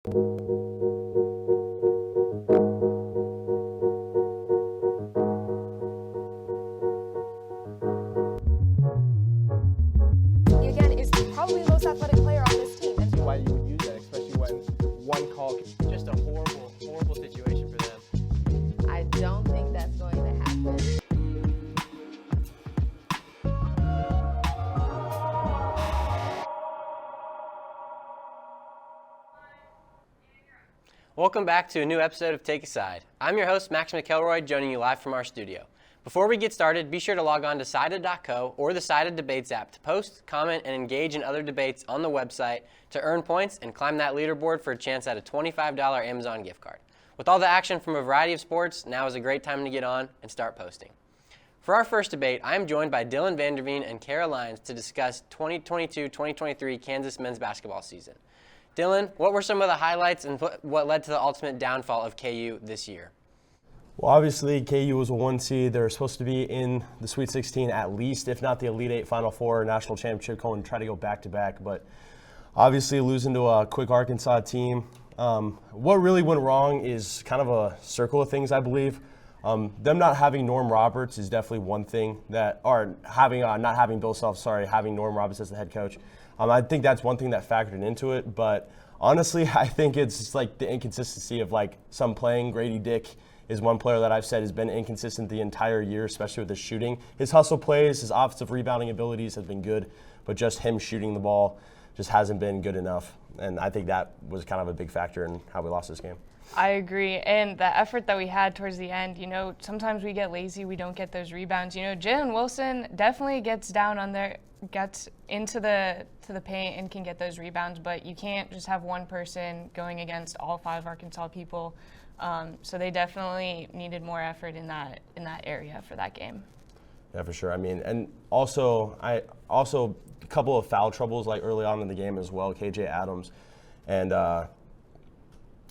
He again is probably the most athletic player on this team. And why you would use that, especially when one call, just a horrible, horrible situation for them. I don't think that's going to happen. Welcome back to a new episode of TakeaSide. I'm your host, Max McElroy, joining you live from our studio. Before we get started, be sure to log on to sided.co or the Sided Debates app to post, comment, and engage in other debates on the website to earn points and climb that leaderboard for a chance at a $25 Amazon gift card. With all the action from a variety of sports, now is a great time to get on and start posting. For our first debate, I am joined by Dylan Vanderveen and Kara Lyons to discuss 2022-2023 Kansas men's basketball season. Dylan, what were some of the highlights and what led to the ultimate downfall of KU this year? Well, obviously, KU was a 1 seed. They were supposed to be in the Sweet 16 at least, if not the Elite Eight, Final Four, National Championship, going to try to go back-to-back. But obviously, losing to a quick Arkansas team. What really went wrong is kind of a circle of things, I believe. Them not having Norm Roberts is definitely one thing not having Bill Self, having Norm Roberts as the head coach. I think that's one thing that factored into it. But honestly, I think it's just like the inconsistency of like some playing. Grady Dick is one player that I've said has been inconsistent the entire year, especially with his shooting. His hustle plays, his offensive rebounding abilities have been good, but just him shooting the ball just hasn't been good enough. And I think that was kind of a big factor in how we lost this game. I agree. And the effort that we had towards the end, sometimes we get lazy, we don't get those rebounds. Jalen Wilson definitely gets down on there, gets into the paint and can get those rebounds, but you can't just have one person going against all 5 Arkansas people. So they definitely needed more effort in that area for that game. Yeah, for sure. And also a couple of foul troubles like early on in the game as well. KJ Adams and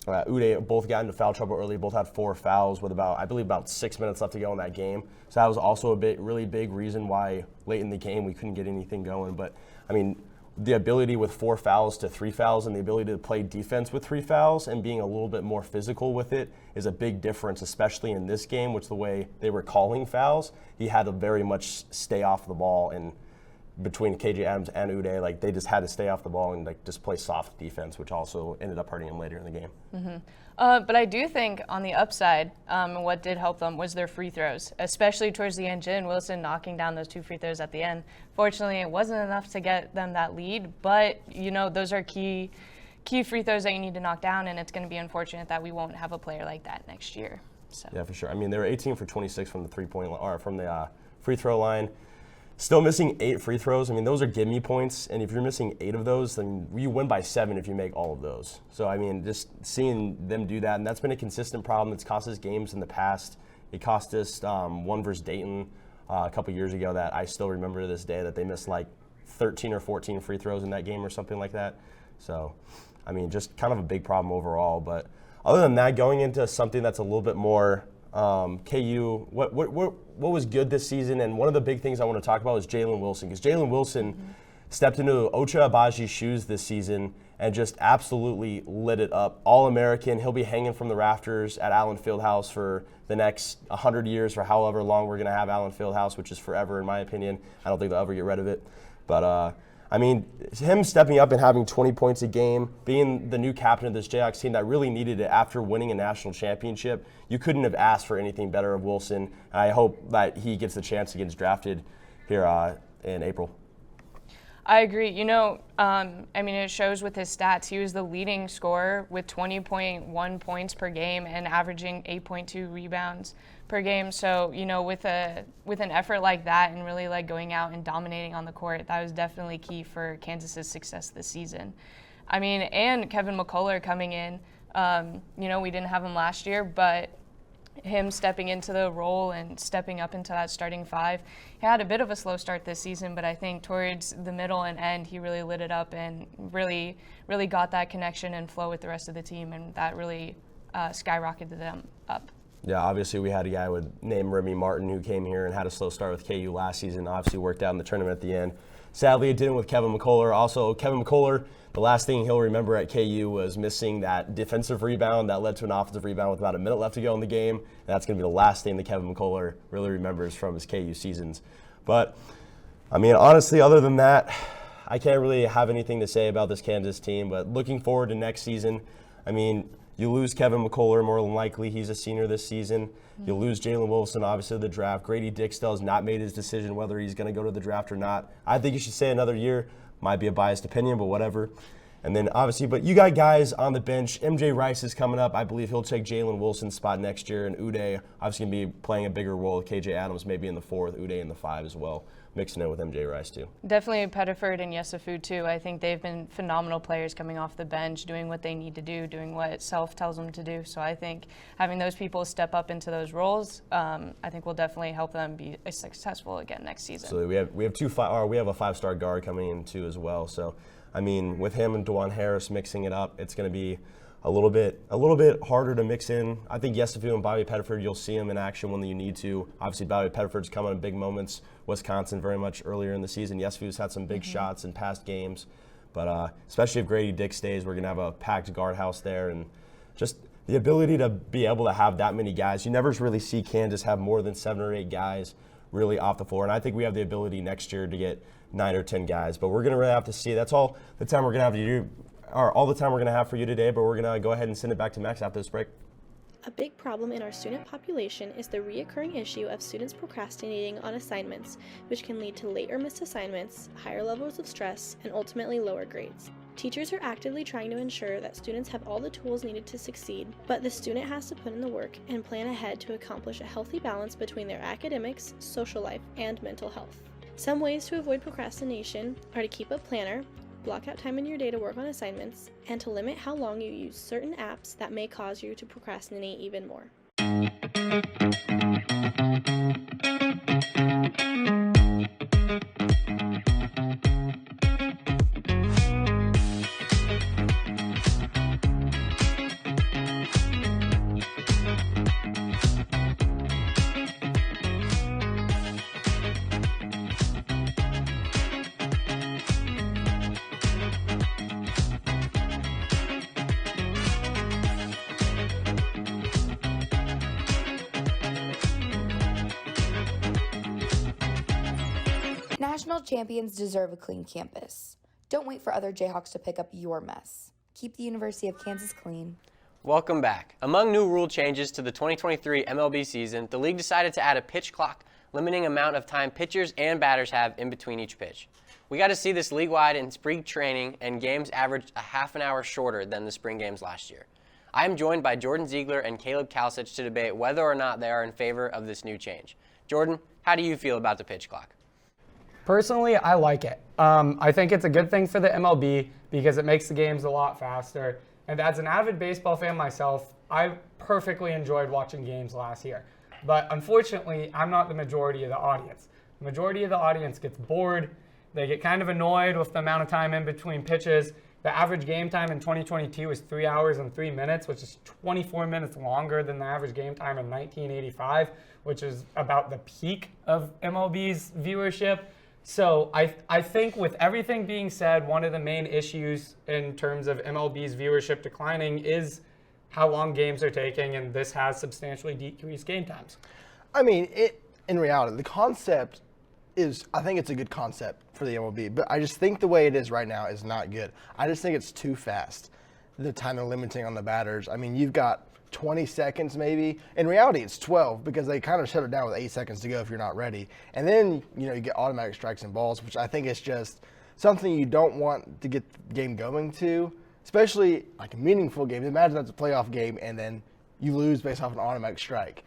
Uday both got into foul trouble early. Both had 4 fouls with about 6 minutes left to go in that game. So that was also really big reason why late in the game we couldn't get anything going. But the ability with 4 fouls to 3 fouls and the ability to play defense with 3 fouls and being a little bit more physical with it is a big difference, especially in this game, which the way they were calling fouls, he had to very much stay off the ball. And between KJ Adams and Uday, they just had to stay off the ball and just play soft defense, which also ended up hurting him later in the game. Mm-hmm. But I do think on the upside, what did help them was their free throws, especially towards the end. Jalen Wilson knocking down those 2 free throws at the end. Fortunately, it wasn't enough to get them that lead, but those are key free throws that you need to knock down, and it's going to be unfortunate that we won't have a player like that next year. So. Yeah, for sure. They were 18 for 26 from the from the free throw line. Still missing 8 free throws. Those are give-me points, and if you're missing 8 of those, then you win by 7 if you make all of those. So, just seeing them do that, and that's been a consistent problem. It's cost us games in the past. It cost us one versus Dayton a couple years ago that I still remember to this day that they missed 13 or 14 free throws in that game or something like that. So, just kind of a big problem overall. But other than that, going into something that's a little bit more KU, what was good this season, and one of the big things I want to talk about is Jalen Wilson, because Jalen Wilson stepped into Ocha Abaji's shoes this season and just absolutely lit it up. All-American. He'll be hanging from the rafters at Allen Fieldhouse for the next 100 years, for however long we're going to have Allen Fieldhouse, which is forever in my opinion. I don't think they'll ever get rid of it. But him stepping up and having 20 points a game, being the new captain of this Jayhawks team that really needed it after winning a national championship, you couldn't have asked for anything better of Wilson. And I hope that he gets the chance to get drafted here in April. I agree. It shows with his stats. He was the leading scorer with 20.1 points per game and averaging 8.2 rebounds per game. So, with an effort like that and really going out and dominating on the court, that was definitely key for Kansas's success this season. And Kevin McCullough coming in, we didn't have him last year, but him stepping into the role and stepping up into that starting 5. He had a bit of a slow start this season, but I think towards the middle and end, he really lit it up and really got that connection and flow with the rest of the team, and that really skyrocketed them up. Yeah, obviously we had a guy named Remy Martin who came here and had a slow start with KU last season, obviously worked out in the tournament at the end. Sadly, it didn't with Kevin McCullough. Also, Kevin McCullough, the last thing he'll remember at KU was missing that defensive rebound that led to an offensive rebound with about a minute left to go in the game. And that's going to be the last thing that Kevin McCullough really remembers from his KU seasons. But, I mean, honestly, other than that, I can't really have anything to say about this Kansas team. But looking forward to next season, I mean, you lose Kevin McCullough, more than likely. He's a senior this season. You lose Jalen Wilson, obviously, to the draft. Grady Dick still has not made his decision whether he's going to go to the draft or not. I think you should stay another year. Might be a biased opinion, but whatever. And then, obviously, but you got guys on the bench. MJ Rice is coming up. I believe he'll take Jalen Wilson's spot next year. And Uday, obviously, going to be playing a bigger role. KJ Adams maybe in the 4th, Uday in the 5 as well, mixing it with MJ Rice, too. Definitely Pettiford and Yesufu, too. I think they've been phenomenal players coming off the bench, doing what they need to do, doing what Self tells them to do. So I think having those people step up into those roles, I think will definitely help them be successful again next season. So we have a 5-star guard coming in, too, as well. So, I mean, with him and DeJuan Harris mixing it up, it's going to be a little bit harder to mix in. I think Yesufu and Bobby Pettiford, you'll see him in action when you need to. Obviously, Bobby Pettiford's come on in big moments. Wisconsin very much earlier in the season. Yesufu's had some big shots in past games. But especially if Grady Dick stays, we're going to have a packed guardhouse there. And just the ability to be able to have that many guys. You never really see Kansas have more than 7 or 8 guys really off the floor. And I think we have the ability next year to get 9 or 10 guys. But we're going to really have to see. That's all the time we're going to have to do. Or all the time we're going to have for you today, but we're going to go ahead and send it back to Max after this break. A big problem in our student population is the reoccurring issue of students procrastinating on assignments, which can lead to late or missed assignments, higher levels of stress, and ultimately lower grades. Teachers are actively trying to ensure that students have all the tools needed to succeed, but the student has to put in the work and plan ahead to accomplish a healthy balance between their academics, social life, and mental health. Some ways to avoid procrastination are to keep a planner, block out time in your day to work on assignments, and to limit how long you use certain apps that may cause you to procrastinate even more. National champions deserve a clean campus. Don't wait for other Jayhawks to pick up your mess. Keep the University of Kansas clean. Welcome back. Among new rule changes to the 2023 MLB season, the league decided to add a pitch clock, limiting amount of time pitchers and batters have in between each pitch. We got to see this league-wide in spring training, and games averaged a half an hour shorter than the spring games last year. I am joined by Jordan Ziegler and Caleb Kalsich to debate whether or not they are in favor of this new change. Jordan, how do you feel about the pitch clock? Personally, I like it. I think it's a good thing for the MLB because it makes the games a lot faster. And as an avid baseball fan myself, I perfectly enjoyed watching games last year. But unfortunately, I'm not the majority of the audience. The majority of the audience gets bored. They get kind of annoyed with the amount of time in between pitches. The average game time in 2022 was 3 hours and 3 minutes, which is 24 minutes longer than the average game time in 1985, which is about the peak of MLB's viewership. So I think with everything being said, one of the main issues in terms of MLB's viewership declining is how long games are taking, and this has substantially decreased game times. I mean, in reality, the concept is, I think it's a good concept for the MLB, but I just think the way it is right now is not good. I just think it's too fast, the time they're limiting on the batters. I mean, you've got 20 seconds maybe. In reality, it's 12 because they kind of shut it down with 8 seconds to go if you're not ready. And then, you get automatic strikes and balls, which I think is just something you don't want to get the game going to, especially like a meaningful game. Imagine that's a playoff game and then you lose based off an automatic strike.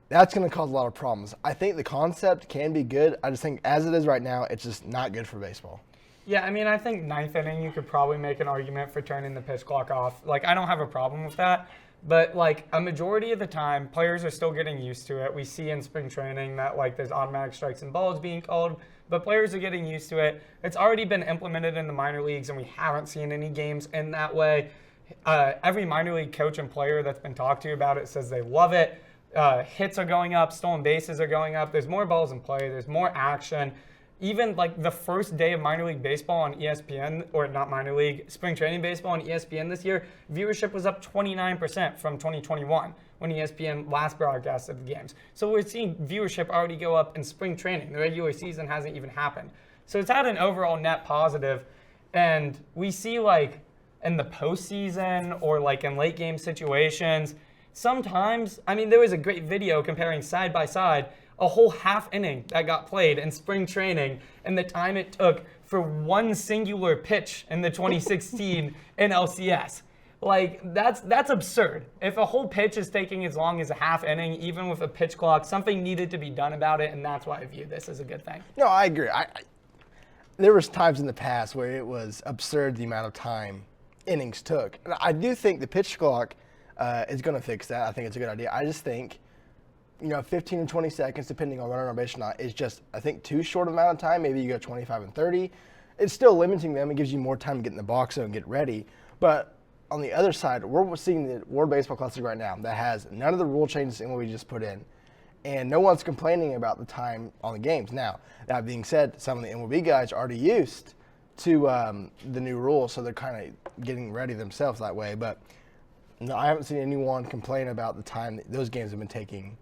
That's going to cause a lot of problems. I think the concept can be good. I just think as it is right now, it's just not good for baseball. Yeah, I mean, I think ninth inning, you could probably make an argument for turning the pitch clock off. Like, I don't have a problem with that. But, like, a majority of the time, players are still getting used to it. We see in spring training that, like, there's automatic strikes and balls being called, but players are getting used to it. It's already been implemented in the minor leagues, and we haven't seen any games in that way. Every minor league coach and player that's been talked to about it says they love it. Hits are going up. Stolen bases are going up. There's more balls in play. There's more action. even like the first day of minor league baseball on ESPN, or not minor league, spring training baseball on ESPN this year, viewership was up 29% from 2021 when ESPN last broadcasted the games. So we're seeing viewership already go up in spring training. The regular season hasn't even happened. So it's had an overall net positive. And we see like in the postseason or like in late game situations, sometimes, I mean, there was a great video comparing side by side a whole half inning that got played in spring training and the time it took for one singular pitch in the 2016 NLCS. Like, that's absurd. If a whole pitch is taking as long as a half inning, even with a pitch clock, something needed to be done about it, and that's why I view this as a good thing. No, I agree. There was times in the past where it was absurd the amount of time innings took. And I do think the pitch clock is going to fix that. I think it's a good idea. I just think, 15 and 20 seconds, depending on runner on base or not, is just, I think, too short amount of time. Maybe you go 25 and 30. It's still limiting them. It gives you more time to get in the box and get ready. But on the other side, we're seeing the World Baseball Classic right now that has none of the rule changes in what we just put in. And no one's complaining about the time on the games. Now, that being said, some of the MLB guys are already used to the new rules, so they're kind of getting ready themselves that way. But no, I haven't seen anyone complain about the time that those games have been taking.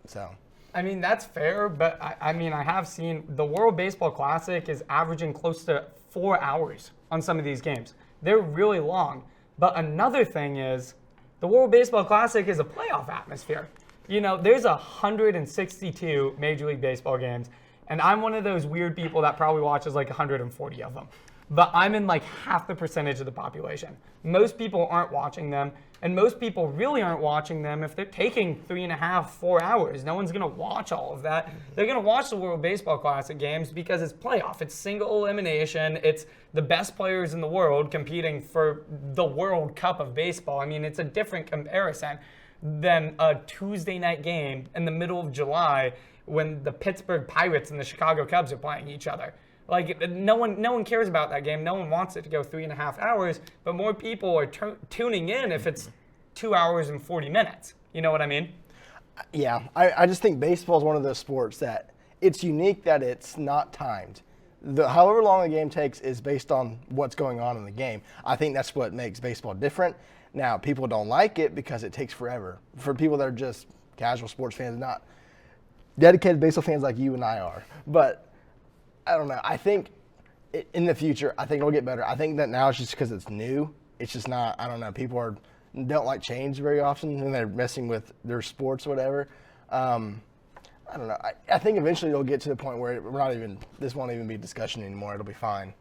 So, I mean, that's fair, but I mean, I have seen the World Baseball Classic is averaging close to 4 hours on some of these games. They're really long. But another thing is the World Baseball Classic is a playoff atmosphere. There's 162 Major League Baseball games, and I'm one of those weird people that probably watches like 140 of them. But I'm in like half the percentage of the population. Most people aren't watching them, and most people really aren't watching them if they're taking 3.5, 4 hours. No one's going to watch all of that. They're going to watch the World Baseball Classic games because it's playoff. It's single elimination. It's the best players in the world competing for the World Cup of baseball. I mean, it's a different comparison than a Tuesday night game in the middle of July when the Pittsburgh Pirates and the Chicago Cubs are playing each other. Like, no one cares about that game. No one wants it to go 3.5 hours, but more people are tuning in if it's 2 hours and 40 minutes. You know what I mean? Yeah, I just think baseball is one of those sports that it's unique that it's not timed. However long the game takes is based on what's going on in the game. I think that's what makes baseball different. Now, people don't like it because it takes forever. For people that are just casual sports fans, not dedicated baseball fans like you and I are. But I don't know. I think in the future, I think it'll get better. I think that now it's just because it's new. It's just not, I don't know, people don't like change very often when they're messing with their sports or whatever. I don't know. I think eventually it'll get to the point where this won't even be a discussion anymore. It'll be fine.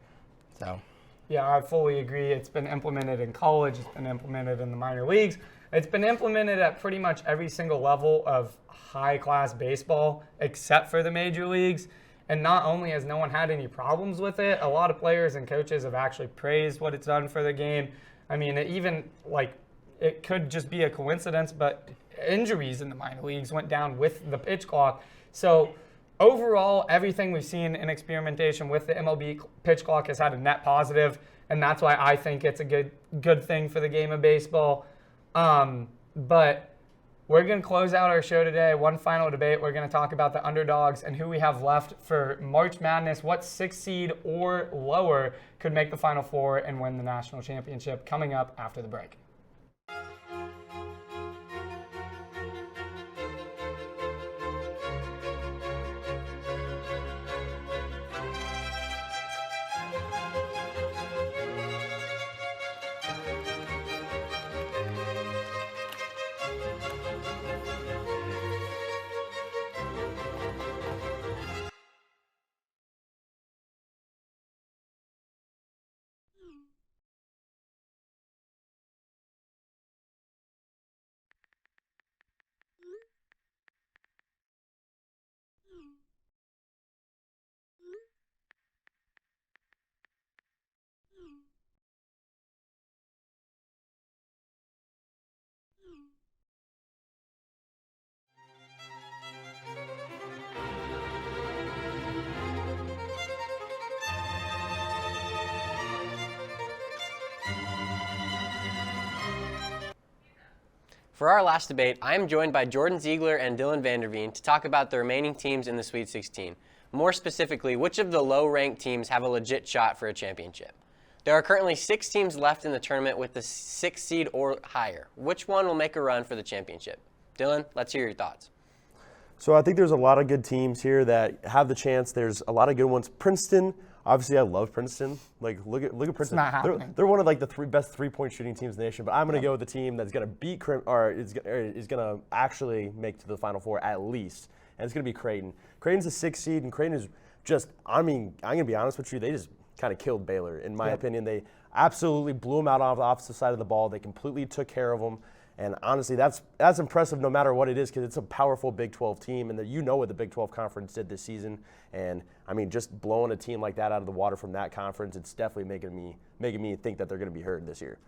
So. Yeah, I fully agree. It's been implemented in college. It's been implemented in the minor leagues. It's been implemented at pretty much every single level of high-class baseball except for the major leagues. And not only has no one had any problems with it, a lot of players and coaches have actually praised what it's done for the game. I mean, it could just be a coincidence, but injuries in the minor leagues went down with the pitch clock. So overall, everything we've seen in experimentation with the MLB pitch clock has had a net positive, and that's why I think it's a good thing for the game of baseball. But we're going to close out our show today. One final debate. We're going to talk about the underdogs and who we have left for March Madness. What 6th seed or lower could make the Final Four and win the national championship, coming up after the break. For our last debate, I am joined by Jordan Ziegler and Dylan Vanderveen to talk about the remaining teams in the Sweet 16. More specifically, which of the low-ranked teams have a legit shot for a championship? There are currently 6 teams left in the tournament with the 6th seed or higher. Which one will make a run for the championship? Dylan, let's hear your thoughts. So I think there's a lot of good teams here that have the chance. There's a lot of good ones. Princeton, obviously I love Princeton. Like look at Princeton. It's not happening. They're one of like the best 3-point shooting teams in the nation. But I'm going to go with the team that's going to beat is going to actually make it to the Final Four at least, and it's going to be Creighton. Creighton's a 6th seed, and Creighton is just. I mean, I'm going to be honest with you. They just kind of killed Baylor in my opinion. They absolutely blew them out on the opposite side of the ball. They completely took care of them. And honestly, that's impressive no matter what it is, because it's a powerful Big 12 team, and you know what the Big 12 conference did this season. And I mean, just blowing a team like that out of the water from that conference, it's definitely making me think that they're going to be hurt this year.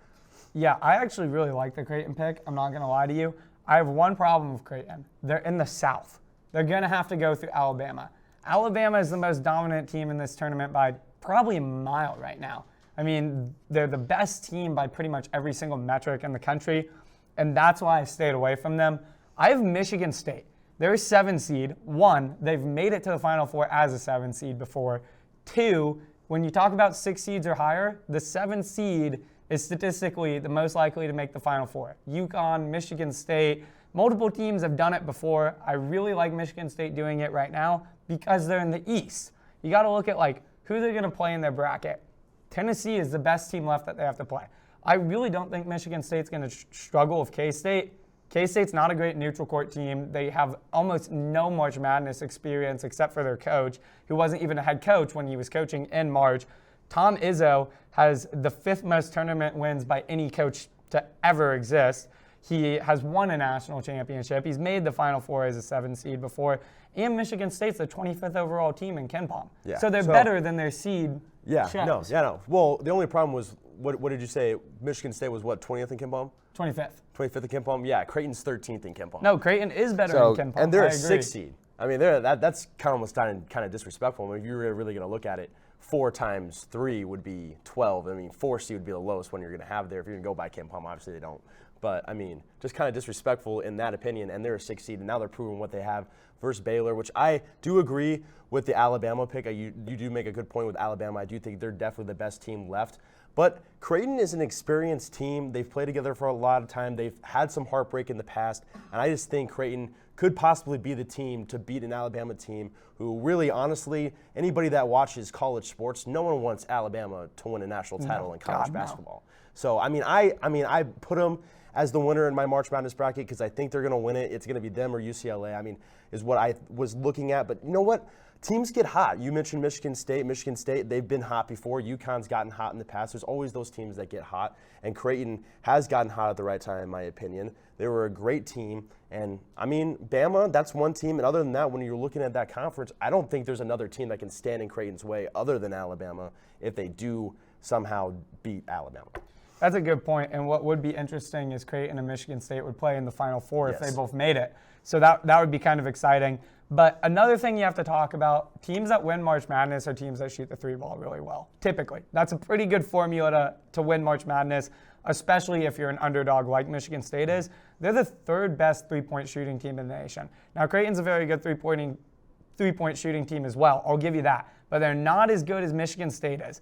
Yeah, I actually really like the Creighton pick. I'm not going to lie to you. I have one problem with Creighton. They're in the South. They're going to have to go through Alabama. Alabama is the most dominant team in this tournament by probably a mile right now. I mean, they're the best team by pretty much every single metric in the country. And that's why I stayed away from them. I have Michigan State. They're a 7 seed. 1, they've made it to the Final Four as a 7 seed before. 2, when you talk about 6 seeds or higher, the 7 seed is statistically the most likely to make the Final Four. UConn, Michigan State, multiple teams have done it before. I really like Michigan State doing it right now because they're in the East. You got to look at like who they're going to play in their bracket. Tennessee is the best team left that they have to play. I really don't think Michigan State's going to struggle with K-State. K-State's not a great neutral court team. They have almost no March Madness experience except for their coach, who wasn't even a head coach when he was coaching in March. Tom Izzo has the 5th most tournament wins by any coach to ever exist. He has won a national championship. He's made the Final Four as a 7 seed before. And Michigan State's the 25th overall team in KenPom. Yeah. So they're better than their seed. No. Well, the only problem was, what did you say? Michigan State was what, 20th in KenPom? 25th. 25th in KenPom? Yeah, Creighton's 13th in KenPom. No, Creighton is better in KenPom. And they're a 6 seed. I mean, that's kind of almost kind of disrespectful. I mean, if you're really going to look at it, 4 times 3 would be 12. I mean, 4 seed would be the lowest one you're going to have there. If you're going to go by KenPom, obviously they don't. But, I mean, just kind of disrespectful in that opinion. And they're a 6 seed, and now they're proving what they have versus Baylor, which I do agree with the Alabama pick. You do make a good point with Alabama. I do think they're definitely the best team left. But Creighton is an experienced team. They've played together for a lot of time. They've had some heartbreak in the past. And I just think Creighton could possibly be the team to beat an Alabama team who really, honestly, anybody that watches college sports, no one wants Alabama to win a national title in college basketball. So, I mean, I put them as the winner in my March Madness bracket because I think they're going to win it. It's going to be them or UCLA, I mean, is what I was looking at. But you know what? Teams get hot. You mentioned Michigan State. Michigan State, they've been hot before. UConn's gotten hot in the past. There's always those teams that get hot. And Creighton has gotten hot at the right time, in my opinion. They were a great team. And, I mean, Bama, that's one team. And other than that, when you're looking at that conference, I don't think there's another team that can stand in Creighton's way other than Alabama if they do somehow beat Alabama. That's a good point. And what would be interesting is Creighton and Michigan State would play in the Final Four if they both made it. So that would be kind of exciting. But another thing you have to talk about, teams that win March Madness are teams that shoot the 3 ball really well, typically. That's a pretty good formula to win March Madness, especially if you're an underdog like Michigan State is. They're the 3rd best 3-point shooting team in the nation. Now, Creighton's a very good 3-point shooting team as well. I'll give you that. But they're not as good as Michigan State is.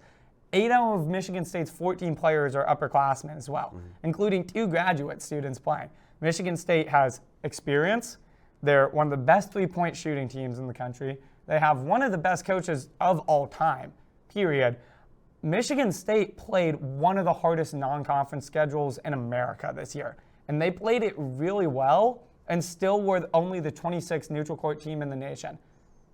8 out of Michigan State's 14 players are upperclassmen as well, including 2 graduate students playing. Michigan State has experience. They're one of the best 3-point shooting teams in the country. They have one of the best coaches of all time, period. Michigan State played one of the hardest non-conference schedules in America this year, and they played it really well and still were only the 26th neutral court team in the nation,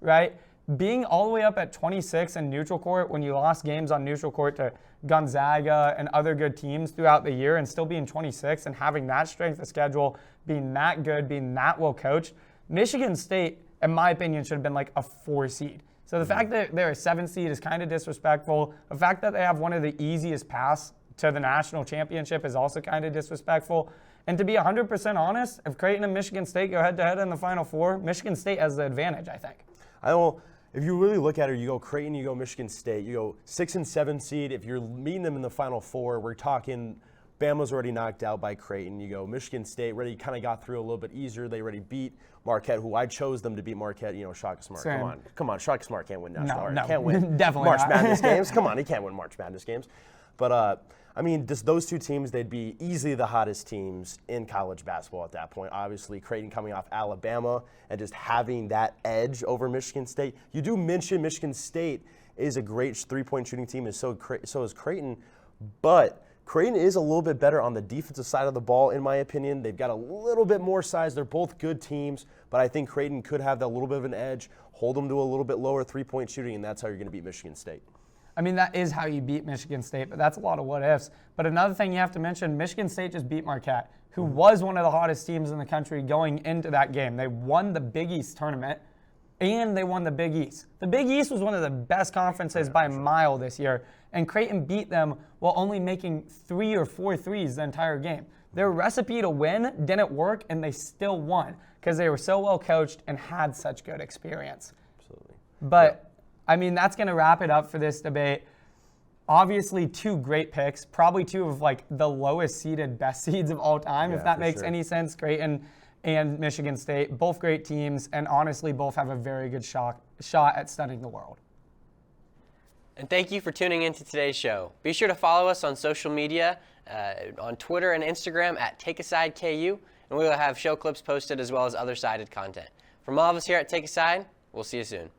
right? Being all the way up at 26 in neutral court when you lost games on neutral court to Gonzaga and other good teams throughout the year and still being 26 and having that strength of schedule, being that good, being that well coached, Michigan State, in my opinion, should have been like a 4 seed. So the fact that they're a 7 seed is kind of disrespectful. The fact that they have one of the easiest paths to the national championship is also kind of disrespectful. And to be 100% honest, if Creighton and Michigan State go head-to-head in the Final Four, Michigan State has the advantage, I think. If you really look at it, you go Creighton, you go Michigan State, you go 6 and 7 seed. If you're meeting them in the Final Four, we're talking Bama's already knocked out by Creighton. You go Michigan State, already kind of got through a little bit easier. They already beat Marquette, who I chose them to beat Marquette. Shaka Smart. Same. Come on, Shaka Smart can't win national. No, can't win definitely March not. Madness games. Come on, he can't win March Madness games. But just those two teams, they'd be easily the hottest teams in college basketball at that point. Obviously, Creighton coming off Alabama and just having that edge over Michigan State. You do mention Michigan State is a great three-point shooting team, and so is Creighton, but Creighton is a little bit better on the defensive side of the ball, in my opinion. They've got a little bit more size. They're both good teams, but I think Creighton could have that little bit of an edge, hold them to a little bit lower three-point shooting, and that's how you're going to beat Michigan State. I mean, that is how you beat Michigan State, but that's a lot of what ifs. But another thing you have to mention, Michigan State just beat Marquette, who was one of the hottest teams in the country going into that game. They won the Big East tournament, and they won the Big East. The Big East was one of the best conferences by a mile this year, and Creighton beat them while only making 3 or 4 threes the entire game. Their recipe to win didn't work, and they still won because they were so well coached and had such good experience. Absolutely. But, I mean, that's going to wrap it up for this debate. Obviously, 2 great picks, probably 2 of the lowest seeded best seeds of all time, if that makes any sense. Creighton and Michigan State, both great teams, and honestly, both have a very good shot at stunning the world. And thank you for tuning into today's show. Be sure to follow us on social media, on Twitter and Instagram at TakeaSideKU, and we will have show clips posted as well as other sided content. From all of us here at TakeaSide, we'll see you soon.